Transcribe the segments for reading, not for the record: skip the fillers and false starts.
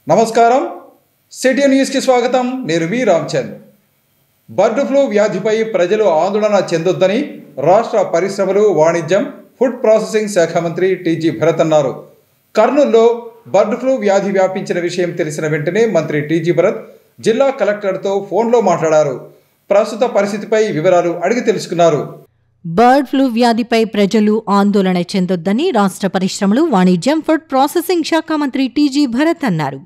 నమస్కారం city news కి స్వాగతం నేను వి రామచంద్ బర్డ్ ఫ్లూ వ్యాధిపై ప్రజలు ఆందోళన చెందొద్దని రాష్ట్ర పరిశ్రమలు వాణిజ్యం ఫుడ్ ప్రాసెసింగ్ శాఖ మంత్రి టీజీ భరత్ అన్నారు. కర్నూలులో బర్డ్ ఫ్లూ వ్యాధి వ్యాపించిన విషయం తెలిసిన వెంటనే మంత్రి టీజీ భరత్ జిల్లా కలెక్టర్తో ఫోన్లో మాట్లాడారు. ప్రస్తుత పరిస్థితిపై వివరాలు అడిగి తెలుసుకున్నారు. బర్డ్ ఫ్లూ వ్యాధిపై ప్రజలు ఆందోళన చెందొద్దని రాష్ట్ర పరిశ్రమలు వాణిజ్యం ఫుడ్ ప్రాసెసింగ్ శాఖ మంత్రి టీజీ భరత్ అన్నారు.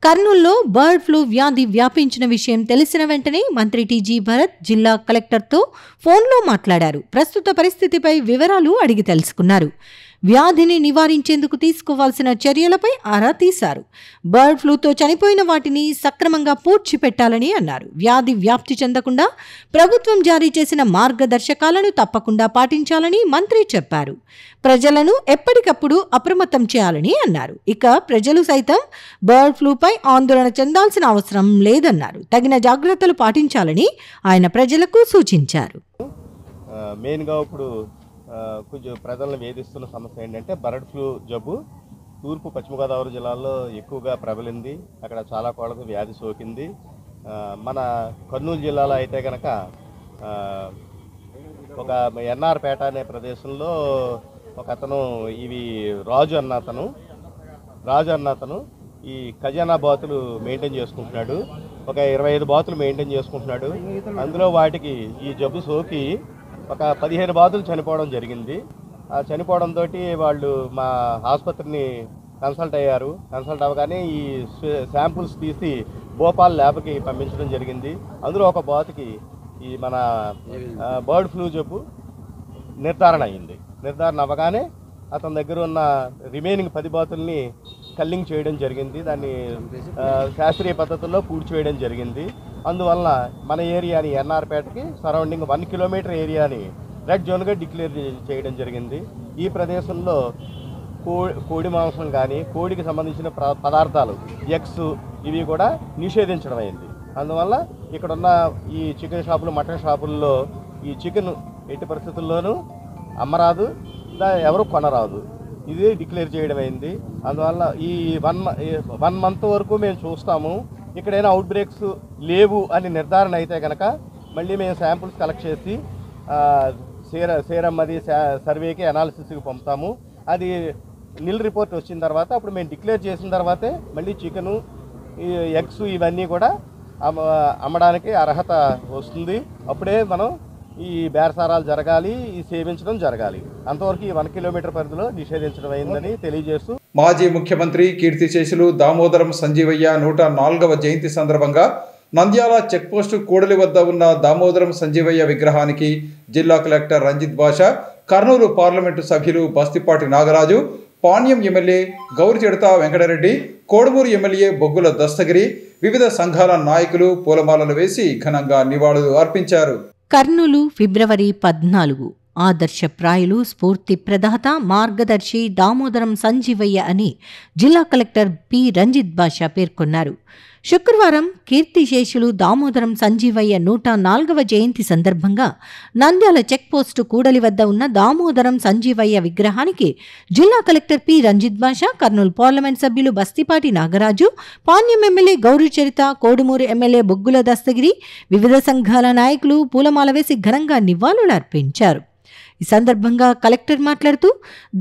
కర్నూలులో బర్డ్ ఫ్లూ వ్యాధి వ్యాపించిన విషయం తెలిసిన వెంటనే మంత్రి టీజీ భరత్ జిల్లా కలెక్టర్తో ఫోన్లో మాట్లాడారు. ప్రస్తుత పరిస్థితిపై వివరాలు అడిగి తెలుసుకున్నారు. వ్యాధిని నివారించేందుకు తీసుకోవాల్సిన చర్యలపై ఆరా తీశారు. బర్డ్ ఫ్లూతో చనిపోయిన వాటిని సక్రమంగా పూడ్చిపెట్టాలని అన్నారు. వ్యాధి వ్యాప్తి చెందకుండా ప్రభుత్వం జారీ చేసిన మార్గదర్శకాలను తప్పకుండా పాటించాలని మంత్రి చెప్పారు. ప్రజలను ఎప్పటికప్పుడు అప్రమత్తం చేయాలని అన్నారు. ఇక ప్రజలు సైతం బర్డ్ ఫ్లూపై ఆందోళన చెందాల్సిన అవసరం లేదన్నారు. తగిన జాగ్రత్తలు పాటించాలని ఆయన ప్రజలకు సూచించారు. మెయిన్గా ఇప్పుడు కొంచెం ప్రజలను వేధిస్తున్న సమస్య ఏంటంటే బర్డ్ ఫ్లూ జబ్బు తూర్పు పశ్చిమ గోదావరి జిల్లాల్లో ఎక్కువగా ప్రబలింది. అక్కడ చాలా కోళ్ళకు వ్యాధి సోకింది. మన కర్నూలు జిల్లాలో అయితే కనుక ఒక ఎన్ఆర్పేట అనే ప్రదేశంలో ఒక అతను రాజు అన్న అతను ఈ ఖజానా బాతులు మెయింటైన్ చేసుకుంటున్నాడు. ఒక 25 బాతులు మెయింటైన్ చేసుకుంటున్నాడు. అందులో వాటికి ఈ జబ్బు సోకి ఒక 15 బాతులు చనిపోవడం జరిగింది. ఆ చనిపోవడంతో వాళ్ళు మా ఆసుపత్రిని కన్సల్ట్ అయ్యారు. కన్సల్ట్ అవ్వగానే ఈ శాంపుల్స్ తీసి భోపాల్ ల్యాబ్కి పంపించడం జరిగింది. అందులో ఒక బాతుకి ఈ మన బర్డ్ ఫ్లూ జబ్బు నిర్ధారణ అయింది. నిర్ధారణ అవ్వగానే అతని దగ్గర ఉన్న రిమైనింగ్ 10 బాతుల్ని కల్లింగ్ చేయడం జరిగింది. దాన్ని శాస్త్రీయ పద్ధతుల్లో పూడ్చివేయడం జరిగింది. అందువలన మన ఏరియాని ఎన్ఆర్పేటకి సరౌండింగ్ 1 కిలోమీటర్ ఏరియాని రెడ్ జోన్గా డిక్లేర్ చేయడం జరిగింది. ఈ ప్రదేశంలో కోడి మాంసం కానీ కోడికి సంబంధించిన పదార్థాలు ఎగ్స్ ఇవి కూడా నిషేధించడం అయింది. అందువల్ల ఇక్కడున్న ఈ చికెన్ షాపులు మటన్ షాపుల్లో ఈ చికెన్ ఎట్టి పరిస్థితుల్లోనూ అమ్మరాదు, ఎవరు కొనరాదు, ఇది డిక్లేర్ చేయడం అయింది. అందువల్ల ఈ 1 మంత్ వరకు మేము చూస్తాము. ఇక్కడైనా అవుట్ బ్రేక్స్ లేవు అని నిర్ధారణ అయితే కనుక మళ్ళీ మేము శాంపుల్స్ కలెక్ట్ చేసి సేరం అది సర్వేకి అనాలిసిస్కి పంపుతాము. అది నిల్ రిపోర్ట్ వచ్చిన తర్వాత అప్పుడు మేము డిక్లేర్ చేసిన తర్వాతే మళ్ళీ చికెను ఎగ్స్ ఇవన్నీ కూడా అమ్మడానికి అర్హత వస్తుంది. అప్పుడే మనం ఈ బేరసారాలు జరగాలి, ఈ సేవించడం జరగాలి. అంతవరకు ఈ 1 కిలోమీటర్ పరిధిలో నిషేధించడం అయిందని తెలియజేస్తూ మాజీ ముఖ్యమంత్రి కీర్తిశేషులు దామోదరం సంజీవయ్య 104వ జయంతి సందర్భంగా నంద్యాల చెక్పోస్టు కూడలి వద్ద ఉన్న దామోదరం సంజీవయ్య విగ్రహానికి జిల్లా కలెక్టర్ రంజిత్ బాషా, కర్నూలు పార్లమెంటు సభ్యులు బస్తిపాటి నాగరాజు, పాణ్యం ఎమ్మెల్యే గౌరిచెడత వెంకటరెడ్డి, కోడుమూరు ఎమ్మెల్యే బొగ్గుల దస్తగిరి, వివిధ సంఘాల నాయకులు పూలమాలలు వేసి ఘనంగా నివాళులు అర్పించారు. కర్నూలు ఫిబ్రవరి 14 ఆదర్శప్రాయులు, స్ఫూర్తి ప్రదాత, మార్గదర్శి దామోదరం సంజీవయ్య అని జిల్లా కలెక్టర్ పి రంజిత్ బాషా పేర్కొన్నారు. శుక్రవారం కీర్తిశేషులు దామోదరం సంజీవయ్య 104వ జయంతి సందర్భంగా నంద్యాల చెక్పోస్టు కూడలి వద్ద ఉన్న దామోదరం సంజీవయ్య విగ్రహానికి జిల్లా కలెక్టర్ పి రంజిత్ బాషా, కర్నూలు పార్లమెంట్ సభ్యులు బస్తిపాటి నాగరాజు, పాణ్యం ఎమ్మెల్యే గౌరిచరిత, కోడుమూరు ఎమ్మెల్యే బొగ్గుల దస్తగిరి, వివిధ సంఘాల నాయకులు పూలమాల వేసి ఘనంగా నివాళులు అర్పించారు. ఈ సందర్భంగా కలెక్టర్ మాట్లాడుతూ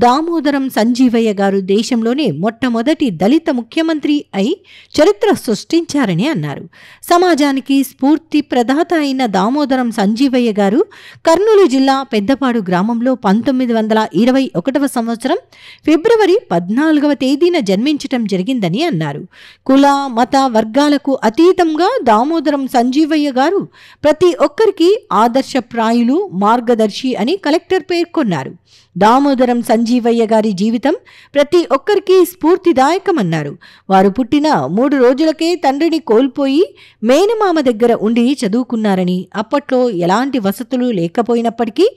దామోదరం సంజీవయ్య గారు దేశంలోనే మొట్టమొదటి దళిత ముఖ్యమంత్రి అయి చరిత్ర సృష్టించారని అన్నారు. సమాజానికి స్ఫూర్తి ప్రదాత అయిన దామోదరం సంజీవయ్య గారు కర్నూలు జిల్లా పెద్దపాడు గ్రామంలో 1921వ సంవత్సరం ఫిబ్రవరి 14వ తేదీన జన్మించటం జరిగిందని అన్నారు. కుల మత వర్గాలకు అతీతంగా దామోదరం సంజీవయ్య గారు ప్రతి ఒక్కరికి ఆదర్శప్రాయులు, మార్గదర్శి అని కలెక్టర్ పేర్కొన్నారు. దామోదరం సంజీవయ్య గారి జీవితం ప్రతి ఒక్కరికి స్ఫూర్తిదాయకమన్నారు. వారు పుట్టిన 3 రోజులకే తండ్రిని కోల్పోయి మేనమామ దగ్గర ఉండి చదువుకున్నారని, అప్పట్లో ఎలాంటి వసతులు లేకపోయినప్పటికీ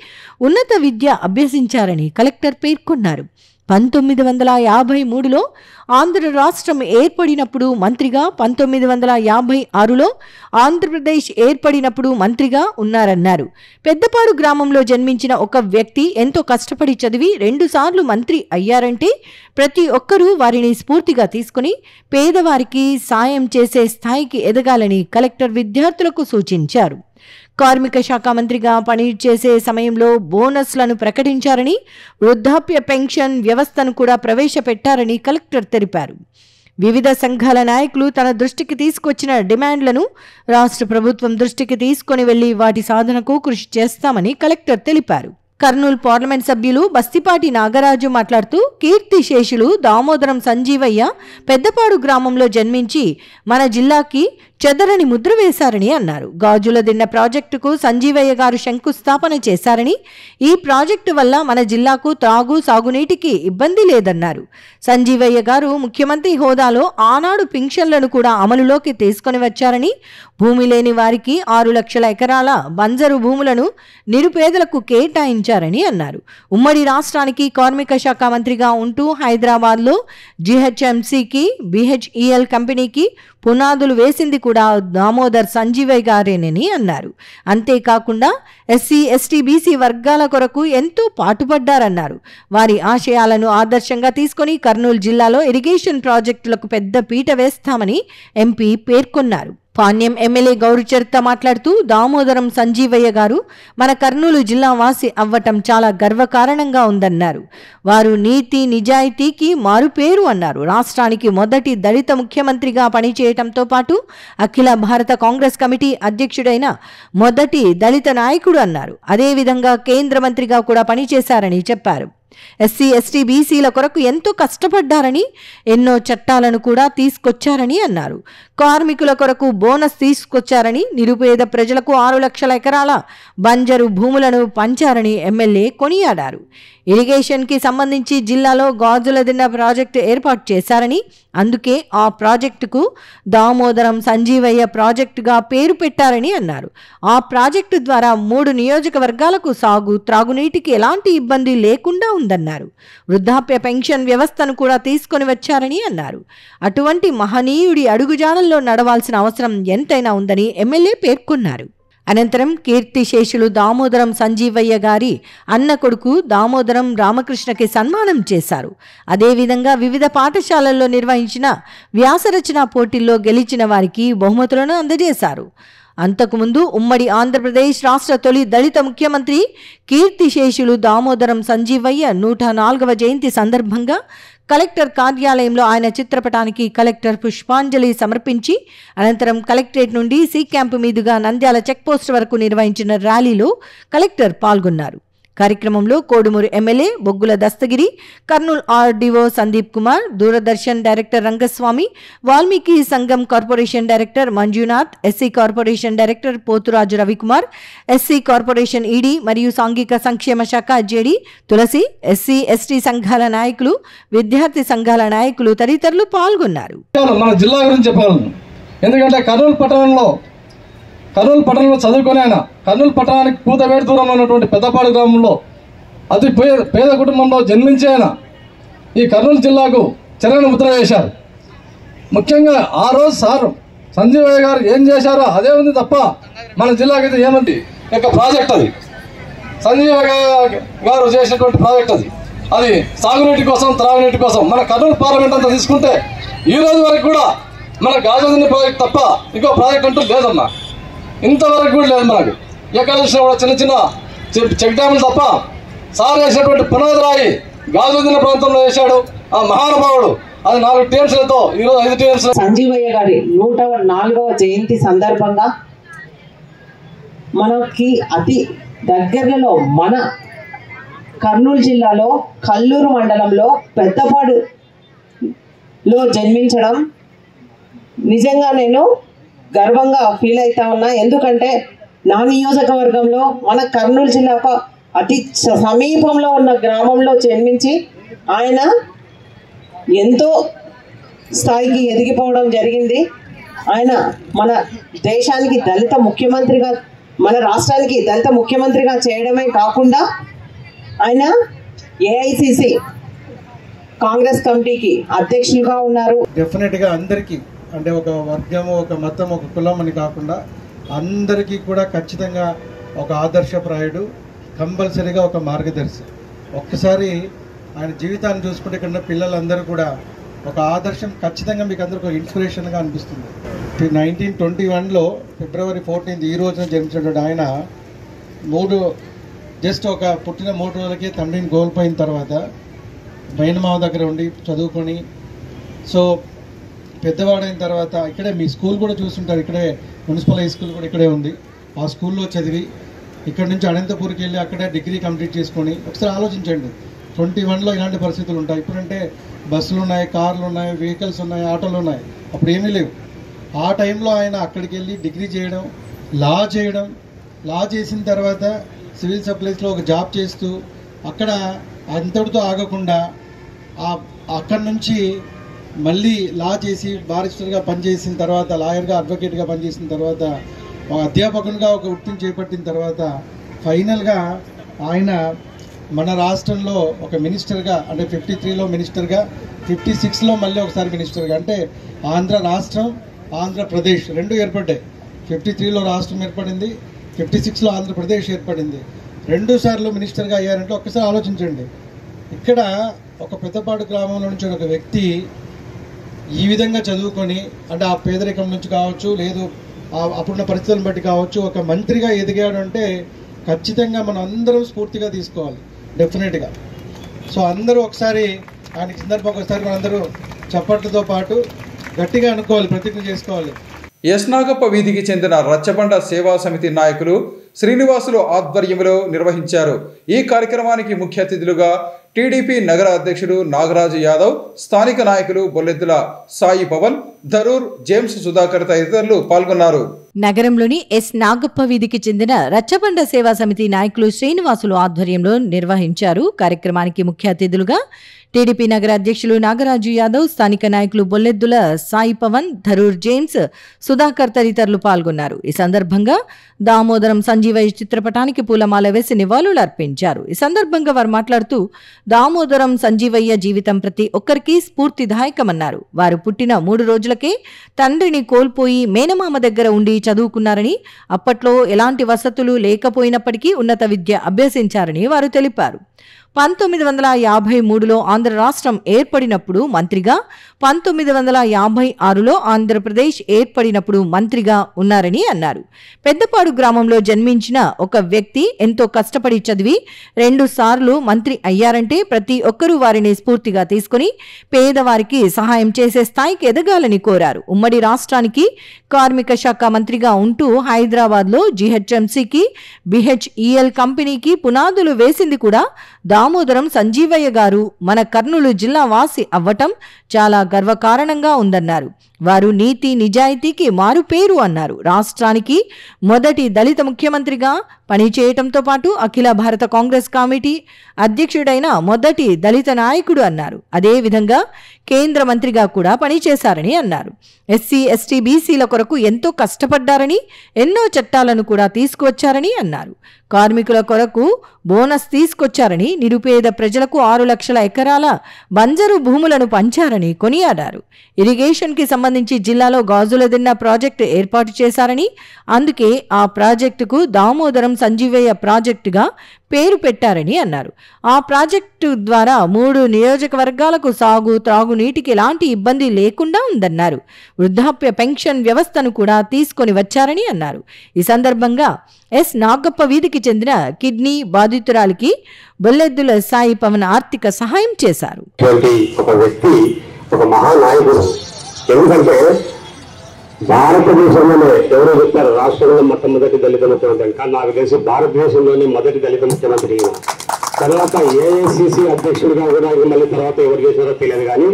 ఉన్నత విద్య అభ్యసించారని కలెక్టర్ పేర్కొన్నారు. 1953లో ఆంధ్ర రాష్ట్రం ఏర్పడినప్పుడు మంత్రిగా, 1956లో ఆంధ్రప్రదేశ్ ఏర్పడినప్పుడు మంత్రిగా ఉన్నారన్నారు. పెద్దపాడు గ్రామంలో జన్మించిన ఒక వ్యక్తి ఎంతో కష్టపడి చదివి 2 సార్లు మంత్రి అయ్యారంటే ప్రతి ఒక్కరూ వారిని స్ఫూర్తిగా తీసుకుని పేదవారికి సాయం చేసే స్థాయికి ఎదగాలని కలెక్టర్ విద్యార్థులకు సూచించారు. కార్మిక శాఖ మంత్రిగా పనిచేసే సమయంలో బోనస్లను ప్రకటించారని, వృద్ధాప్య పెన్షన్ వ్యవస్థను కూడా ప్రవేశపెట్టారని కలెక్టర్ తెలిపారు. వివిధ సంఘాల నాయకులు తన దృష్టికి తీసుకొచ్చిన డిమాండ్లను రాష్ట్ర ప్రభుత్వం దృష్టికి తీసుకొని వెళ్లి వాటి సాధనకు కృషి చేస్తామని కలెక్టర్ తెలిపారు. కర్నూలు పార్లమెంట్ సభ్యులు బస్తిపాటి నాగరాజు మాట్లాడుతూ, కీర్తిశేషులు దామోదరం సంజీవయ్య పెద్దపాడు గ్రామంలో జన్మించి మన జిల్లాకి చెదరని ముద్ర వేశారని అన్నారు. గాజుల దిన్న ప్రాజెక్టుకు సంజీవయ్య గారు శంకుస్థాపన చేశారని, ఈ ప్రాజెక్టు వల్ల మన జిల్లాకు త్రాగు సాగునీటికి ఇబ్బంది లేదన్నారు. సంజీవయ్య గారు ముఖ్యమంత్రి హోదాలో ఆనాడు పింఛన్లను కూడా అమలులోకి తీసుకొని వచ్చారని, భూమి లేని వారికి 6 లక్షల ఎకరాల బంజరు భూములను నిరుపేదలకు కేటాయించారని అన్నారు. ఉమ్మడి రాష్ట్రానికి కార్మిక శాఖ మంత్రిగా ఉంటూ హైదరాబాద్లో GHMCకి, BHEL కంపెనీకి పునాదులు వేసింది కూడా దామోదర్ సంజీవయ్య గారేనని అన్నారు. అంతేకాకుండా SC, ST, BC వర్గాల కొరకు ఎంతో పాటుపడ్డారన్నారు. వారి ఆశయాలను ఆదర్శంగా తీసుకొని కర్నూలు జిల్లాలో ఇరిగేషన్ ప్రాజెక్టులకు పెద్ద పీట వేస్తామని ఎంపీ పేర్కొన్నారు. పాణ్యం ఎమ్మెల్యే గౌరిచరిత మాట్లాడుతూ, దామోదరం సంజీవయ్య గారు మన కర్నూలు జిల్లా వాసి అవ్వటం చాలా గర్వకారణంగా ఉందన్నారు. వారు నీతి నిజాయితీకి మారుపేరు అన్నారు. రాష్ట్రానికి మొదటి దళిత ముఖ్యమంత్రిగా పనిచేయటంతో పాటు అఖిల భారత కాంగ్రెస్ కమిటీ అధ్యక్షుడైన మొదటి దళిత నాయకుడు అన్నారు. అదేవిధంగా కేంద్ర మంత్రిగా కూడా పనిచేశారని చెప్పారు. SC, ST, BCల కొరకు ఎంతో కష్టపడ్డారని, ఎన్నో చట్టాలను కూడా తీసుకొచ్చారని అన్నారు. కార్మికుల కొరకు బోనస్ తీసుకొచ్చారని, నిరుపేద ప్రజలకు 6 లక్షల ఎకరాల బంజరు భూములను పంచారని ఎమ్మెల్యే కొనియాడారు. ఇరిగేషన్కి సంబంధించి జిల్లాలో గాజుల దిన్న ప్రాజెక్టు ఏర్పాటు చేశారని, అందుకే ఆ ప్రాజెక్టుకు దామోదరం సంజీవయ్య ప్రాజెక్టుగా పేరు పెట్టారని అన్నారు. ఆ ప్రాజెక్టు ద్వారా 3 నియోజకవర్గాలకు సాగు, త్రాగునీటికి ఎలాంటి ఇబ్బంది లేకుండా ఉందన్నారు. వృద్ధాప్య పెన్షన్ వ్యవస్థను కూడా తీసుకొని వచ్చారని అన్నారు. అటువంటి మహనీయుడి అడుగుజాడల్లో నడవాల్సిన అవసరం ఎంతైనా ఉందని ఎమ్మెల్యే పేర్కొన్నారు. అనంతరం కీర్తిశేషులు దామోదరం సంజీవయ్య గారి అన్న కొడుకు దామోదరం రామకృష్ణకి సన్మానం చేశారు. అదేవిధంగా వివిధ పాఠశాలల్లో నిర్వహించిన వ్యాసరచన పోటీల్లో గెలిచిన వారికి బహుమతులను అందజేశారు. అంతకుముందు ఉమ్మడి ఆంధ్రప్రదేశ్ రాష్ట్ర తొలి దళిత ముఖ్యమంత్రి కీర్తిశేషులు దామోదరం సంజీవయ్య 104వ జయంతి సందర్భంగా కలెక్టర్ కార్యాలయంలో ఆయన చిత్రపటానికి కలెక్టర్ పుష్పాంజలి సమర్పించి అనంతరం కలెక్టరేట్ నుండి సి క్యాంపు మీదుగా నంద్యాల చెక్పోస్ట్ వరకు నిర్వహించిన ర్యాలీలో కలెక్టర్ పాల్గొన్నారు. కార్యక్రమంలో Kodumur MLA Boggula Dastagiri, Kurnool RDO Sandeep Kumar, Doordarshan director Rangaswamy, Valmiki సంఘం corporation director Manjunath, SC corporation director Poturaju Ravikumar, SC corporation ED మరియు సాంఘిక సంక్షేమ శాఖ JD తులసి, SC ST సంఘాల నాయకులు, విద్యార్థి సంఘాల నాయకులు తదితరులు పాల్గొన్నారు. మన జిల్లా గురించి చెప్పాలను, ఎందుకంటే కర్నూలు పట్టణంలో చదువుకునే ఆయన కర్నూలు పట్టణానికి కూతవేడు దూరంలో ఉన్నటువంటి పెద్దపాడు గ్రామంలో అతి పేద కుటుంబంలో జన్మించి ఆయన ఈ కర్నూలు జిల్లాకు చెరగని ముద్ర వేశారు. ముఖ్యంగా ఆ రోజు సార్ సంజీవయ్య గారు ఏం చేశారో అదే ఉంది తప్ప మన జిల్లాకి అయితే ఏముంది యొక్క ప్రాజెక్ట్ అది సంజీవయ్య గారు చేసినటువంటి ప్రాజెక్ట్ అది సాగునీటి కోసం, త్రాగునీటి కోసం మన కర్నూలు పార్లమెంట్ అంతా తీసుకుంటే ఈ రోజు వరకు కూడా మన గాజుల ప్రాజెక్ట్ తప్ప ఇంకో ప్రాజెక్ట్ అంటూ లేదమ్మా. ఇంతవరకు కూడా లేదు మనకు. ఎక్కడ చూసినా కూడా చిన్న చిన్న చెక్ డ్యాములు తప్ప సార్ వేసినటువంటి పునాదిరాయి గాజుల ప్రాంతంలో వేశాడు ఆ మహానుభావుడు. అది 4 టీఎంసీలతో ఈరోజు 5 టీఎంసీ. సంజీవయ్య గారి 104వ జయంతి సందర్భంగా మనకి అతి దగ్గరలో మన కర్నూలు జిల్లాలో కల్లూరు మండలంలో పెద్దపాడులో జన్మించడం నిజంగా నేను గర్వంగా ఫీల్ అవుతా ఉన్నా. ఎందుకంటే నా నియోజకవర్గంలో మన కర్నూలు జిల్లాకు అతి సమీపంలో ఉన్న గ్రామంలో జన్మించి ఆయన ఎంతో స్థాయికి ఎదిగిపోవడం జరిగింది. ఆయన మన దేశానికి దళిత ముఖ్యమంత్రిగా, మన రాష్ట్రానికి దళిత ముఖ్యమంత్రిగా చేయడమే కాకుండా ఆయన AICC కాంగ్రెస్ కమిటీకి అధ్యక్షులుగా ఉన్నారు. డెఫినెట్గా అందరికీ అంటే ఒక వర్గము, ఒక మతం, ఒక కులం అని కాకుండా అందరికీ కూడా ఖచ్చితంగా ఒక ఆదర్శప్రాయుడు, కంపల్సరీగా ఒక మార్గదర్శి. ఒక్కసారి ఆయన జీవితాన్ని చూసుకుంటే ఇక్కడ పిల్లలందరూ కూడా ఒక ఆదర్శం, ఖచ్చితంగా మీకు అందరికీ ఒక ఇన్స్పిరేషన్గా అనిపిస్తుంది. 1921లో ఫిబ్రవరి 14 ఈ రోజున జన్మించినటువంటి ఆయన జస్ట్ ఒక పుట్టిన 3 రోజులకే తండ్రిని కోల్పోయిన తర్వాత మేనమామ దగ్గర ఉండి చదువుకొని, సో పెద్దవాడైన తర్వాత ఇక్కడే మీ స్కూల్ కూడా చూస్తుంటారు, ఇక్కడే మున్సిపల్ హై స్కూల్ కూడా ఇక్కడే ఉంది. ఆ స్కూల్లో చదివి ఇక్కడ నుంచి అనంతపూర్కి వెళ్ళి అక్కడే డిగ్రీ కంప్లీట్ చేసుకొని, ఒకసారి ఆలోచించండి 21లో ఇలాంటి పరిస్థితులు ఉంటాయి. ఇప్పుడంటే బస్సులు ఉన్నాయి, కార్లు ఉన్నాయి, వెహికల్స్ ఉన్నాయి, ఆటోలు ఉన్నాయి, అప్పుడు ఏమీ లేవు. ఆ టైంలో ఆయన అక్కడికి వెళ్ళి డిగ్రీ చేయడం, లా చేసిన తర్వాత సివిల్ సప్లైస్లో ఒక జాబ్ చేస్తూ అక్కడ అంతటితో ఆగకుండా అక్కడి నుంచి మళ్ళీ లా చేసి బారిస్టర్గా పనిచేసిన తర్వాత, లాయర్గా, అడ్వకేట్గా పనిచేసిన తర్వాత, అధ్యాపకునిగా ఒక వృత్తిని చేపట్టిన తర్వాత ఫైనల్గా ఆయన మన రాష్ట్రంలో ఒక మినిస్టర్గా, అంటే 53లో మినిస్టర్గా, 56లో మళ్ళీ ఒకసారి మినిస్టర్గా, అంటే ఆంధ్ర రాష్ట్రం, ఆంధ్రప్రదేశ్ రెండు ఏర్పడ్డాయి. 53లో రాష్ట్రం ఏర్పడింది, 56లో ఆంధ్రప్రదేశ్ ఏర్పడింది. 2 సార్లు మినిస్టర్గా అయ్యారంటే ఒక్కసారి ఆలోచించండి. ఇక్కడ ఒక పెద్దపాడు గ్రామంలో నుంచి ఒక వ్యక్తి ఈ విధంగా చదువుకొని, అంటే ఆ పేదరికం నుంచి కావచ్చు, లేదు అప్పుడున్న పరిస్థితులను బట్టి కావచ్చు, ఒక మంత్రిగా ఎదిగాడు అంటే ఖచ్చితంగా మనం అందరం స్ఫూర్తిగా తీసుకోవాలి డెఫినెట్గా. సో అందరూ ఒకసారి ఆయనకి సందర్భంగా ఒకసారి మనందరూ చప్పట్లతో పాటు గట్టిగా అనుకోవాలి, ప్రతిజ్ఞ చేసుకోవాలి. ఎస్ నాగప్ప వీధికి చెందిన రచ్చబండ సేవా సమితి నాయకులు శ్రీనివాసులు ఆధ్వర్యంలో నిర్వహించారు. ఈ కార్యక్రమానికి ముఖ్య అతిథులుగా టీడీపీ నగర అధ్యక్షుడు నాగరాజు యాదవ్, స్థానిక నాయకులు బొల్లెద్దుల సాయి పవన్, ధరూర్, జేమ్స్ సుధాకర్ తదితరులు పాల్గొన్నారు. నగరంలోని ఎస్ నాగప్ప వీధికి చెందిన రచ్చబండ సేవా సమితి నాయకులు శ్రీనివాసులు ఆధ్వర్యంలో నిర్వహించారు. కార్యక్రమానికి ముఖ్య అతిథులుగా టీడీపీ నగర అధ్యక్షులు నాగరాజు యాదవ్, స్థానిక నాయకులు బొల్లెద్దుల సాయి పవన్, ధరూర్, జేమ్స్ సుధాకర్ తదితరులు పాల్గొన్నారు. ఈ సందర్భంగా దామోదరం సంజీవయ్య చిత్రపటానికి పూలమాల వేసి నివాళులు అర్పించారు. ఈ సందర్భంగా వారు మాట్లాడుతూ దామోదరం సంజీవయ్య జీవితం ప్రతి ఒక్కరికి స్ఫూర్తిదాయకమన్నారు. వారు పుట్టిన 3 రోజులకే తండ్రిని కోల్పోయి మేనమామ దగ్గర ఉండి చదువుకున్నారని, అప్పట్లో ఎలాంటి వసతులు లేకపోయినప్పటికీ ఉన్నత విద్య అభ్యసించారని వారు తెలిపారు. 1953లో ఆంధ్ర రాష్ట్రం ఏర్పడినప్పుడు మంత్రిగా, 1956లో ఆంధ్రప్రదేశ్ ఏర్పడినప్పుడు మంత్రిగా ఉన్నారని అన్నారు. పెద్దపాడు గ్రామంలో జన్మించిన ఒక వ్యక్తి ఎంతో కష్టపడి చదివి 2 సార్లు మంత్రి అయ్యారంటే ప్రతి ఒక్కరూ వారిని స్ఫూర్తిగా తీసుకుని పేదవారికి సహాయం చేసే స్థాయికి ఎదగాలని కోరారు. ఉమ్మడి రాష్ట్రానికి కార్మిక శాఖ మంత్రిగా ఉంటూ హైదరాబాద్లో జీహెచ్ఎంసీకి, బిహెచ్ఈఎల్ కంపెనీకి పునాదులు వేసింది కూడా దామోదరం సంజీవయ్య గారు. మన కర్నూలు జిల్లా వాసి అవ్వటం చాలా గర్వకారణంగా ఉందన్నారు. వారు నీతి నిజాయితీకి మారుపేరు అన్నారు. రాష్ట్రానికి మొదటి దళిత ముఖ్యమంత్రిగా పనిచేయటంతో పాటు అఖిల భారత కాంగ్రెస్ కమిటీ అధ్యక్షుడైన మొదటి దళిత నాయకుడు అన్నారు. అదేవిధంగా కేంద్ర మంత్రిగా కూడా పనిచేశారని అన్నారు. ఎస్సీ, ఎస్టీ, బీసీల కొరకు ఎంతో కష్టపడ్డారని, ఎన్నో చట్టాలను కూడా తీసుకువచ్చారని అన్నారు. కార్మికుల కొరకు బోనస్ తీసుకొచ్చారని, నిరుపేద ప్రజలకు 6 లక్షల ఎకరాల బంజరు భూములను పంచారని కొనియాడారు. ఇరిగేషన్కి సంబంధించి జిల్లాలో గాజుల దిన్న ప్రాజెక్టు ఏర్పాటు చేశారని, అందుకే ఆ ప్రాజెక్టుకు దామోదరం సంజీవయ్య ప్రాజెక్టుగా పేరు పెట్టారని అన్నారు. ఆ ప్రాజెక్టు ద్వారా 3 నియోజకవర్గాలకు సాగు, త్రాగునీటికి ఎలాంటి ఇబ్బంది లేకుండా ఉందన్నారు. వృద్ధాప్య పెన్షన్ వ్యవస్థను కూడా తీసుకొని వచ్చారని అన్నారు. ఈ సందర్భంగా ఎస్ నాగప్ప వీధికి చెందిన కిడ్నీ బాధితురాలికి బొల్లెద్దుల సాయి పవన్ ఆర్థిక సహాయం చేశారు. ఒక వ్యక్తి, ఒక మహానాయకుడు. ఎందుకంటే భారతదేశంలోనే ఎవరో చెప్పారు రాష్ట్రంలో మొట్టమొదటి దళిత ముఖ్యమంత్రి, కానీ నాకు తెలిసి భారతదేశంలోనే మొదటి దళిత ముఖ్యమంత్రి. తర్వాత ఏఐసిసి అధ్యక్షుడిగా కూడా మళ్ళీ తర్వాత ఎవరు చేశారో తెలియదు, కానీ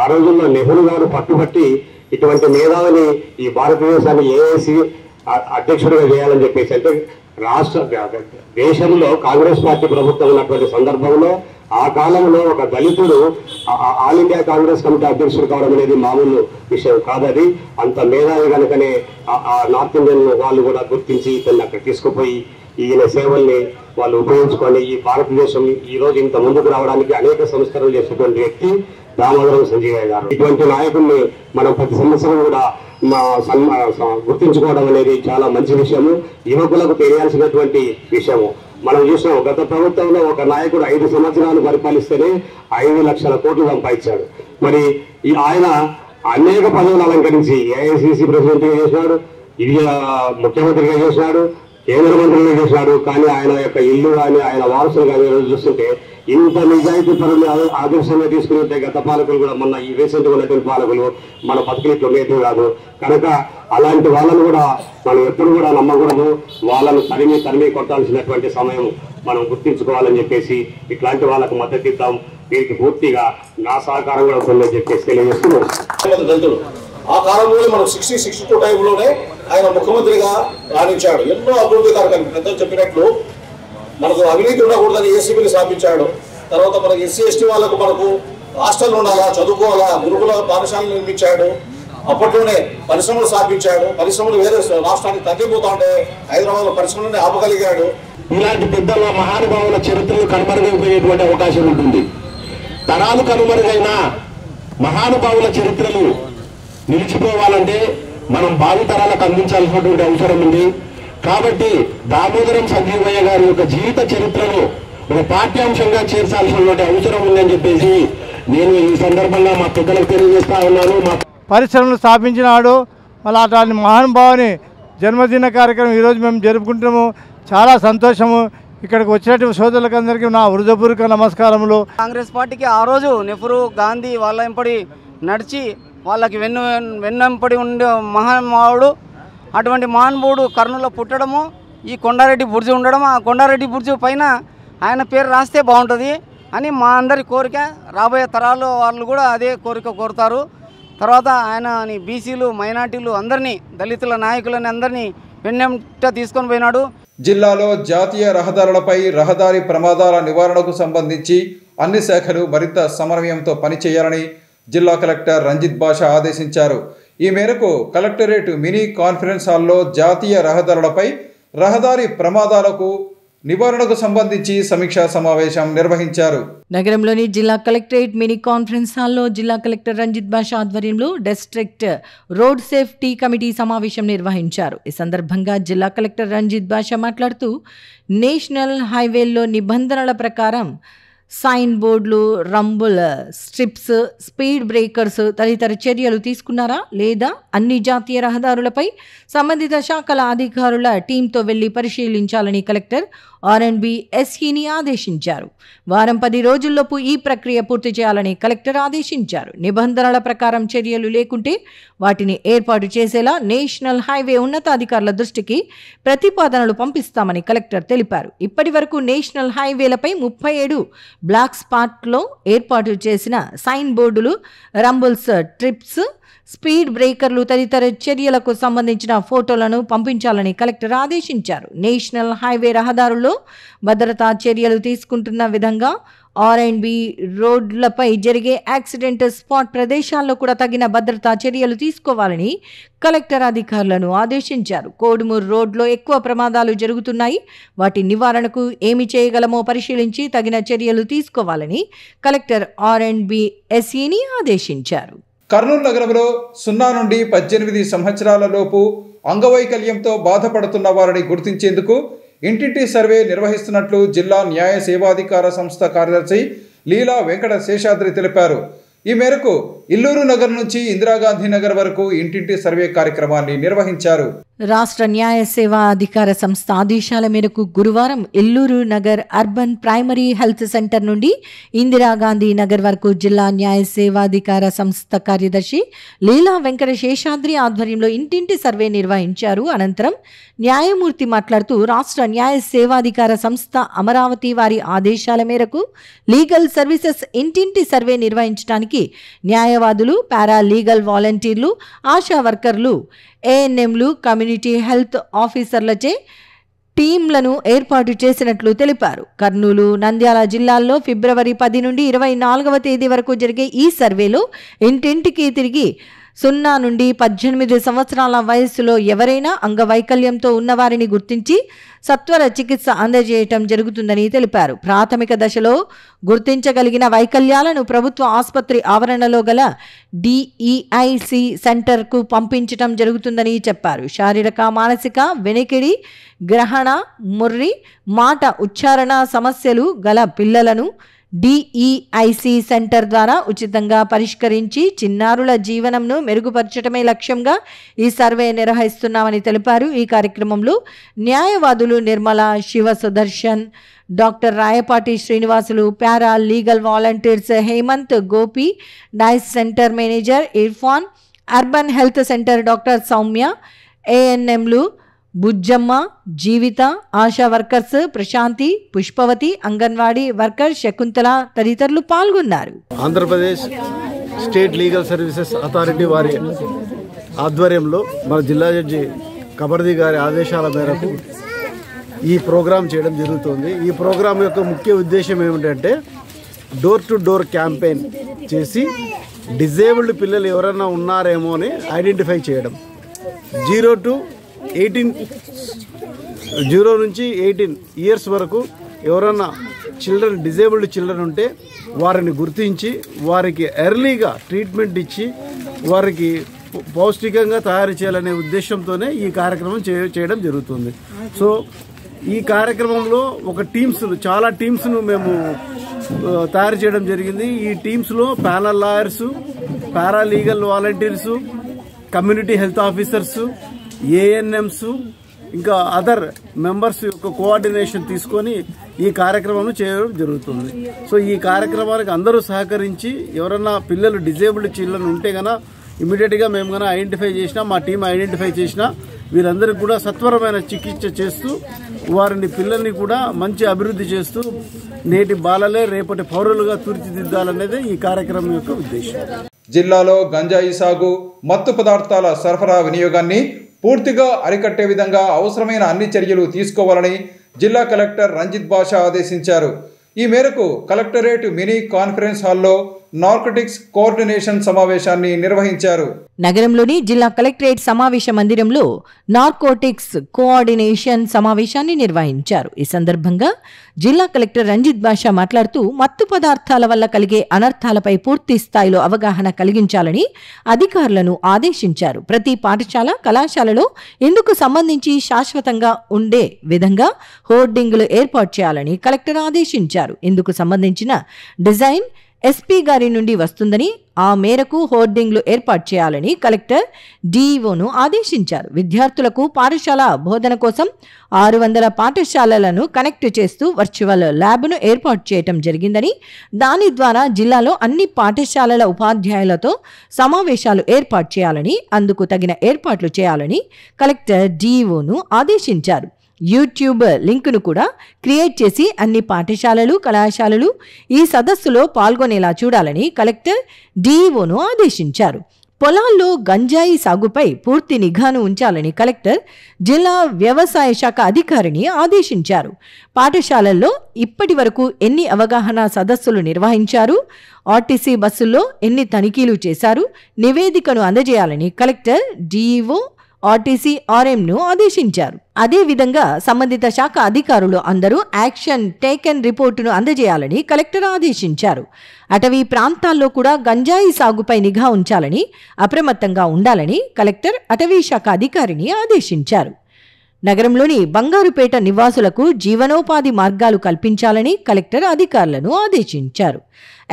ఆ రోజుల్లో నెహ్రూ గారు పట్టుబట్టి ఇటువంటి మేధావిని ఈ భారతదేశాన్ని ఏఐసి అధ్యక్షుడిగా చేయాలని చెప్పేసి, అంటే దేశంలో కాంగ్రెస్ పార్టీ ప్రభుత్వం ఉన్నటువంటి సందర్భంలో ఆ కాలంలో ఒక దళితుడు ఆల్ ఇండియా కాంగ్రెస్ కమిటీ అధ్యక్షుడు కావడం అనేది మామూలు విషయం కాదది. అంత మేధావి కనుకనే ఆ నార్త్ ఇండియన్ వాళ్ళు కూడా గుర్తించి ఇతన్ని అక్కడ తీసుకుపోయి ఈయన సేవల్ని వాళ్ళు ఉపయోగించుకొని ఈ భారతదేశం ఈ రోజు ఇంత ముందుకు రావడానికి అనేక సంస్కరణలు చేసినటువంటి వ్యక్తి దామోదరం సంజీవయ్య గారు. ఇటువంటి నాయకుల్ని మనం ప్రతి సంవత్సరం కూడా గుర్తించుకోవడం అనేది చాలా మంచి విషయము, యువకులకు తెలియాల్సినటువంటి విషయము. మనం చూసినాం గత ప్రభుత్వంలో ఒక నాయకుడు 5 సంవత్సరాలు పరిపాలిస్తేనే 5 లక్షల కోట్లు సంపాదించాడు. మరి ఆయన అనేక పదవులు అలంకరించి ఏఐసిసి ప్రెసిడెంట్గా చేసినాడు, ఇది ముఖ్యమంత్రిగా చేసినాడు, కేంద్ర మంత్రిగా చేసినాడు. కానీ ఆయన యొక్క ఇల్లు కానీ ఆయన వారసులు కానీ ఈరోజు చూస్తుంటే ఇంత నిజాయితీ పనులు ఆదర్శంగా తీసుకుని గత పాలకులు కూడా మొన్న ఈ రీసెంట్గా ఉన్నటువంటి పాలకులు మన బతుకులు ఉండేటివి కాదు. కనుక అలాంటి వాళ్ళను కూడా మనం ఎప్పుడు కూడా నమ్మకూడదు. వాళ్ళను తరిమి కొట్టాల్సినటువంటి సమయం మనం గుర్తించుకోవాలని చెప్పేసి ఇట్లాంటి వాళ్ళకు మద్దతు ఇద్దాం. వీరికి పూర్తిగా నా సహకారం కూడా ఉందని చెప్పేసి తెలియజేస్తున్నాం. ఆ కాలంలోనే మనం 62 టైంలోనే ఆయన ముఖ్యమంత్రిగా రాణించాడు. ఎన్నో అభివృద్ధి కార్యక్రమాలు పెద్దలు చెప్పినట్లు మనకు అవినీతి ఉండకూడదని ఏసీబీని స్థాపించాడు. తర్వాత మనకు ఎస్సీ ఎస్టీ వాళ్ళకు మనకు హాస్టల్ ఉండాలా, చదువుకోవాలా, గురుకుల పాఠశాలను నిర్మించాడు. అప్పట్లోనే పరిశ్రమలు స్థాపించాడు. పరిశ్రమలు వేరే రాష్ట్రానికి తగ్గిపోతా ఉంటే హైదరాబాద్లో పరిశ్రమలని ఆపగలిగాడు. ఇలాంటి పెద్దల మహానుభావుల చరిత్రలు కనుమరుగైపోయేటువంటి అవకాశం ఉంటుంది. తరాలు కనుమరుగైన మహానుభావుల చరిత్రలు నిలిచిపోవాలంటే మనం భావితరాలకు అందించాల్సినటువంటి అవసరం ఉంది. కాబట్టి దామోదరం సంజీవయ్య గారి యొక్క జీవిత చరిత్రను ఒక పాఠ్యాంశంగా చేర్చాల్సినటువంటి అవసరం ఉందని చెప్పేసి నేను ఈ సందర్భంగా మా పెద్దలకు తెలియజేస్తా ఉన్నాను. మా పరిశ్రమలు స్థాపించినాడు. మళ్ళీ అట్లాంటి మహానుభావుని జన్మదిన కార్యక్రమం ఈరోజు మేము జరుపుకుంటున్నాము. చాలా సంతోషము. ఇక్కడికి వచ్చినటువంటి సోదరులకు అందరికీ నా హృదయపూర్వక నమస్కారములు. కాంగ్రెస్ పార్టీకి ఆ రోజు నెహ్రూ, గాంధీ వాళ్ళ వెంపడి నడిచి వాళ్ళకి వెన్నెంపడి ఉండే మహానుభావుడు. అటువంటి మహానుభావుడు కర్నూలులో పుట్టడము, ఈ కొండారెడ్డి బుర్జు ఉండడం, ఆ కొండారెడ్డి బుర్జు పైన ఆయన పేరు రాస్తే బాగుంటుంది అని మా అందరి కోరిక. రాబోయే తరాలు వాళ్ళు కూడా అదే కోరిక కోరుతారు. తర్వాత ఆయన బీసీలు, మైనార్టీలు అందరినీ, దళితుల నాయకులని అందరినీ వెన్నెంట తీసుకొని పోయినాడు. జిల్లాలో జాతీయ రహదారులపై రహదారి ప్రమాదాల నివారణకు సంబంధించి అన్ని శాఖలు మరింత సమన్వయంతో పనిచేయాలని జిల్లా కలెక్టర్ రంజిత్ బాషా ఆదేశించారు. ఈ మేరకు కలెక్టరేట్ మినీ కాన్ఫరెన్స్ హాల్లో జాతీయ రహదారులపై రహదారి ప్రమాదాలకు నివారణకు సంబంధించి సమీక్షా సమావేశం నిర్వహించారు. నగరంలోని జిల్లా కలెక్టరేట్ మినీ కాన్ఫరెన్స్ హాల్లో జిల్లా కలెక్టర్ రంజిత్ బాషా ఆధ్వర్యంలో డిస్ట్రిక్ట్ రోడ్ సేఫ్టీ కమిటీ సమావేశం నిర్వహించారు. ఈ సందర్భంగా జిల్లా కలెక్టర్ రంజిత్ బాషా మాట్లాడుతూ నేషనల్ హైవేల్లో నిబంధనల ప్రకారం సైన్ బోర్డులు, రంబుల్ స్ట్రిప్స్, స్పీడ్ బ్రేకర్స్ తదితర చర్యలు తీసుకున్నారా లేదా అన్ని జాతీయ రహదారులపై సంబంధిత శాఖల అధికారుల టీంతో వెళ్లి పరిశీలించాలని కలెక్టర్ R&B SEని ఆదేశించారు. వారం 10 రోజుల్లోపు ఈ ప్రక్రియ పూర్తి చేయాలని కలెక్టర్ ఆదేశించారు. నిబంధనల ప్రకారం చర్యలు లేకుంటే వాటిని ఏర్పాటు చేసేలా నేషనల్ హైవే ఉన్నతాధికారుల దృష్టికి ప్రతిపాదనలు పంపిస్తామని కలెక్టర్ తెలిపారు. ఇప్పటి వరకు నేషనల్ హైవేలపై 37 బ్లాక్ స్పాట్లో ఏర్పాటు చేసిన సైన్ బోర్డులు, రంబుల్స్, ట్రిప్స్, స్పీడ్ బ్రేకర్లు తదితర చర్యలకు సంబంధించిన ఫోటోలను పంపించాలని కలెక్టర్ ఆదేశించారు. నేషనల్ హైవే రహదారుల్లో భద్రతా చర్యలు తీసుకుంటున్న విధంగా R&B రోడ్లపై జరిగే యాక్సిడెంట్ స్పాట్ ప్రదేశాల్లో కూడా తగిన భద్రతా చర్యలు తీసుకోవాలని కలెక్టర్ అధికారులను ఆదేశించారు. కోడుమూరు రోడ్లో ఎక్కువ ప్రమాదాలు జరుగుతున్నాయి. వాటి నివారణకు ఏమి చేయగలమో పరిశీలించి తగిన చర్యలు తీసుకోవాలని కలెక్టర్ R&B SEని ఆదేశించారు. కర్నూలు నగరంలో 0 నుండి 18 సంవత్సరాల లోపు అంగవైకల్యంతో బాధపడుతున్న వారిని గుర్తించేందుకు ఇంటింటి సర్వే నిర్వహిస్తున్నట్లు జిల్లా న్యాయ సేవాధికార సంస్థ కార్యదర్శి లీలా వెంకట శేషాద్రి తెలిపారు. ఈ మేరకు ఇల్లూరు నగర్ నుంచి ఇందిరాగాంధీ నగర్ వరకు ఇంటింటి సర్వే కార్యక్రమాన్ని నిర్వహించారు. రాష్ట్ర న్యాయ సేవా అధికార సంస్థ ఆదేశాల మేరకు గురువారం Illur Nagar urban primary health centre నుండి ఇందిరాగాంధీ నగర్ వరకు జిల్లా న్యాయ సేవాధికార సంస్థ కార్యదర్శి లీలా వెంకట శేషాద్రి ఆధ్వర్యంలో ఇంటింటి సర్వే నిర్వహించారు. అనంతరం న్యాయమూర్తి మాట్లాడుతూ రాష్ట్ర న్యాయ సేవాధికార సంస్థ అమరావతి వారి ఆదేశాల మేరకు లీగల్ సర్వీసెస్ ఇంటింటి సర్వే నిర్వహించడానికి న్యాయవాదులు, పారా లీగల్ వాలంటీర్లు, ఆశా వర్కర్లు, ANMలు, కమ్యూనిటీ హెల్త్ ఆఫీసర్లచే టీంలను ఏర్పాటు చేసినట్లు తెలిపారు. కర్నూలు, నంద్యాల జిల్లాల్లో ఫిబ్రవరి 10 నుండి 24వ తేదీ వరకు జరిగే ఈ సర్వేలో ఇంటింటికి తిరిగి 0 నుండి 18 సంవత్సరాల వయస్సులో ఎవరైనా అంగవైకల్యంతో ఉన్నవారిని గుర్తించి సత్వర చికిత్స అందజేయటం జరుగుతుందని తెలిపారు. ప్రాథమిక దశలో గుర్తించగలిగిన వైకల్యాలను ప్రభుత్వ ఆసుపత్రి ఆవరణలో గల DEIC సెంటర్కు పంపించటం జరుగుతుందని చెప్పారు. శారీరక, మానసిక, వెనికిడి, గ్రహణ, ముర్రి, మాట ఉచ్చారణ సమస్యలు గల పిల్లలను DEIC సెంటర్ ద్వారా ఉచితంగా పరిష్కరించి చిన్నారుల జీవనంను మెరుగుపరచడమే లక్ష్యంగా ఈ సర్వే నిర్వహిస్తున్నామని తెలిపారు. ఈ కార్యక్రమంలో న్యాయవాదులు Nirmala, Shiva Sudarshan, doctor Rayapati Srinivasulu, para legal volunteers Hemanth, Gopi, డైస్ centre manager Irfan, urban health centre doctor Soumya, ANMలు బుజ్జమ్మ, జీవిత, ఆశా వర్కర్స్ ప్రశాంతి, పుష్పవతి, అంగన్వాడీ వర్కర్ శకుంతల తదితరులు పాల్గొన్నారు. Andhra Pradesh state legal services authority వారి ఆధ్వర్యంలో మన జిల్లా జడ్జి కబర్ది గారి ఆదేశాల మేరకు ఈ ప్రోగ్రాం చేయడం జరుగుతుంది. ఈ ప్రోగ్రాం యొక్క ముఖ్య ఉద్దేశం ఏమిటంటే డోర్ టు డోర్ క్యాంపెయిన్ చేసి డిజేబుల్డ్ పిల్లలు ఎవరైనా ఉన్నారేమో అని ఐడెంటిఫై చేయడం. 0 నుంచి 18 ఇయర్స్ వరకు ఎవరన్నా డిజేబుల్డ్ చిల్డ్రన్ ఉంటే వారిని గుర్తించి వారికి ఎర్లీగా ట్రీట్మెంట్ ఇచ్చి వారికి పౌష్టికంగా తయారు చేయాలనే ఉద్దేశంతోనే ఈ కార్యక్రమం చేయడం జరుగుతుంది. సో ఈ కార్యక్రమంలో చాలా టీమ్స్ను మేము తయారు చేయడం జరిగింది. ఈ టీమ్స్లో panel lawyers, paralegal volunteers, community health officers, ANMs ఇంకా అదర్ మెంబర్స్ యొక్క కోఆర్డినేషన్ తీసుకొని ఈ కార్యక్రమం చేయడం జరుగుతుంది. సో ఈ కార్యక్రమానికి అందరూ సహకరించి ఎవరన్నా పిల్లలు డిజేబుల్డ్ చిల్డ్రన్ ఉంటే గన ఇమీడియట్గా మేము కన్నా ఐడెంటిఫై చేసినా, మా టీం ఐడెంటిఫై చేసినా వీరందరికీ కూడా సత్వరమైన చికిత్స చేస్తూ వారిని పిల్లల్ని కూడా మంచి అభివృద్ధి చేస్తూ నేటి బాలలే రేపటి పౌరులుగా తీర్చిదిద్దాలనేదే ఈ కార్యక్రమం యొక్క ఉద్దేశం. జిల్లాలో గంజాయి సాగు, మత్తు పదార్థాల సరఫరా వినియోగాన్ని పూర్తిగా అరికట్టే విధంగా అవసరమైన అన్ని చర్యలు తీసుకోవాలని జిల్లా కలెక్టర్ రంజిత్ బాషా ఆదేశించారు. ఈ మేరకు కలెక్టరేట్ మినీ కాన్ఫరెన్స్ హాల్లో నార్కోటిక్స్ కోఆర్డినేషన్ సమావేశాన్ని నిర్వహించారు. నగరంలోని జిల్లా కలెక్టరేట్ సమావేశ మందిరంలో నార్కోటిక్స్ కోఆర్డినేషన్ సమావేశాన్ని నిర్వహించారు. ఈ సందర్భంగా జిల్లా కలెక్టర్ రంజిత్ బాషా మాట్లాడుతూ మత్తు పదార్థాల వల్ల కలిగే అనర్థాలపై పూర్తి స్థాయిలో అవగాహన కలిగించాలని అధికారులను ఆదేశించారు. ప్రతి పాఠశాల, కళాశాలలో ఇందుకు సంబంధించి శాశ్వతంగా ఉండే విధంగా హోర్డింగులు ఏర్పాటు చేయాలని కలెక్టర్ ఆదేశించారు. ఇందుకు సంబంధించిన డిజైన్ SP గారి నుండి వస్తుందని, ఆ మేరకు హోర్డింగ్లు ఏర్పాటు చేయాలని కలెక్టర్ DEOను ఆదేశించారు. విద్యార్థులకు పాఠశాల బోధన కోసం 600 పాఠశాలలను కనెక్ట్ చేస్తూ వర్చువల్ ల్యాబ్ను ఏర్పాటు చేయడం జరిగిందని, దాని ద్వారా జిల్లాలో అన్ని పాఠశాలల ఉపాధ్యాయులతో సమావేశాలు ఏర్పాటు చేయాలని, అందుకు తగిన ఏర్పాట్లు చేయాలని కలెక్టర్ DEOను ఆదేశించారు. యూట్యూబ్ లింకును కూడా క్రియేట్ చేసి అన్ని పాఠశాలలు, కళాశాలలు ఈ సదస్సులో పాల్గొనేలా చూడాలని కలెక్టర్ DEOను ఆదేశించారు. పొలాల్లో గంజాయి సాగుపై పూర్తి నిఘాను ఉంచాలని కలెక్టర్ జిల్లా వ్యవసాయ శాఖ అధికారిని ఆదేశించారు. పాఠశాలల్లో ఇప్పటి వరకు ఎన్ని అవగాహన సదస్సులు నిర్వహించారు, RTC బస్సుల్లో ఎన్ని తనిఖీలు చేశారు, నివేదికను అందజేయాలని కలెక్టర్ DEO, RTC, RMను ఆదేశించారు. అదేవిధంగా సంబంధిత శాఖ అధికారులు అందరూ యాక్షన్ టేకెన్ రిపోర్టును అందజేయాలని కలెక్టర్ ఆదేశించారు. అటవీ ప్రాంతాల్లో కూడా గంజాయి సాగుపై నిఘా ఉంచాలని, అప్రమత్తంగా ఉండాలని కలెక్టర్ అటవీ శాఖ అధికారిని ఆదేశించారు. నగరంలోని బంగారుపేట నివాసులకు జీవనోపాధి మార్గాలు కల్పించాలని కలెక్టర్ అధికారులను ఆదేశించారు.